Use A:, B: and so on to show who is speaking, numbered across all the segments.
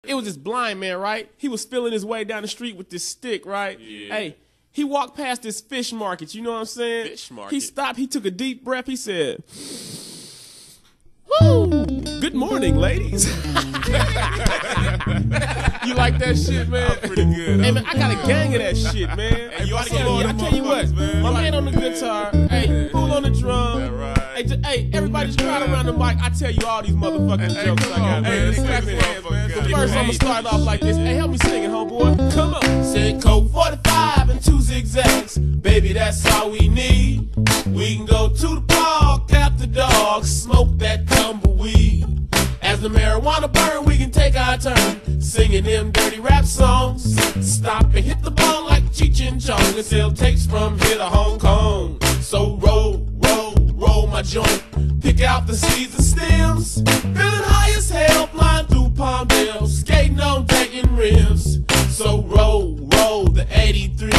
A: It was this blind man, right? He was feeling his way down the street with this stick, right?
B: Yeah.
A: Hey, he walked past this fish market, you know what I'm saying?
B: Fish market.
A: He stopped, he took a deep breath, he said, "Woo! Good morning, ladies." You like that shit, man?
B: Pretty good.
A: Hey, man, I got a gang of that shit, man.
B: Hey, you ought to
A: I
B: get all them
A: tell you what,
B: motherfuckers, man.
A: my man on the guitar, hey, fool on the drum.
B: That right.
A: Hey, everybody just crowd around the mic. I tell you all these motherfucking jokes I
B: come on,
A: got,
B: man.
A: man.
B: Hey,
A: Clap
B: this
A: your hands, man.
B: motherfucker
A: First,
B: got
A: I'm gonna
B: it.
A: start off like this. Hey, help me sing it, homeboy. Come on. Said Coke 45 and 2 zigzags. Baby, that's all we need. We can go to the park after dark, smoke that tumbleweed. As the marijuana burn, we can take our turn singing them dirty rap songs. Stop and hit the ball like Cheech and Chong and sell tapes from here to Hong Kong. So roll, roll, roll my joint. Pick out the seeds and stems. Feeling high as hell, flying through Palmdale, skating on Dayton rims. So roll, roll the 83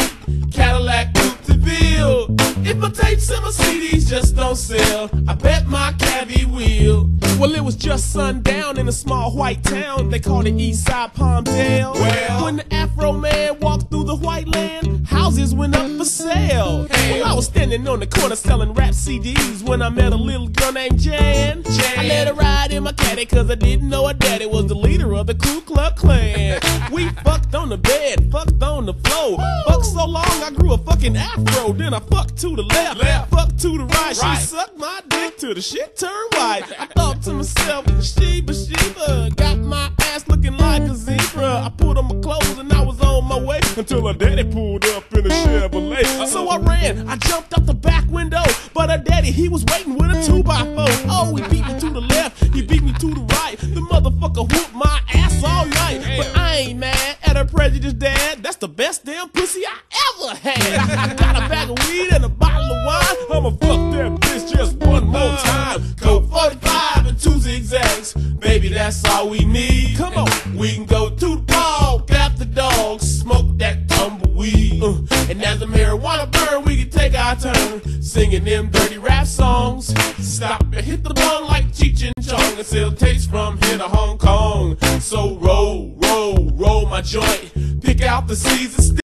A: Cadillac Coupe de Ville. If my tapes and my CDs just don't sell, I bet my cabbie will. Well, it was just sundown in a small white town. They called it Eastside Palmdale.
B: Well,
A: when the Afro man walked through the white land, houses went up for sale. Well, I was standing on the corner selling rap CDs when I met a little girl named Jan. I let her ride in my caddy cause I didn't know her daddy was the leader of the Ku Klux Klan. We fucked on the bed, fucked on the floor. Fucked so long I grew a fucking afro. Then I fucked to the left, fucked to the right. She sucked my dick till the shit turned white. I thought to myself, Sheba, got my ass looking like a zebra. I put on my clothes and I was on my way until her daddy pulled up in a Chevrolet. So I ran, I jumped out the back window, but her daddy, he was waiting with a 2x4. Oh, he beat me to the left, he beat me to the right. The motherfucker whooped my ass all night. But I ain't mad at her prejudiced dad. That's the best damn pussy I ever had. I got a bag of weed and a bottle of wine. I'ma fuck that bitch just one more time. Coke 45 and 2 zigzags. Baby, that's all we need. Come on. We can go to the park after dog, smoke that tumbleweed. And as the marijuana burn, we can take our turn singing them dirty rap songs. Stop and hit the bong like Cheech and Chong and sell tapes from here to Hong Kong. So roll, roll, roll my joint. Pick out the seeds and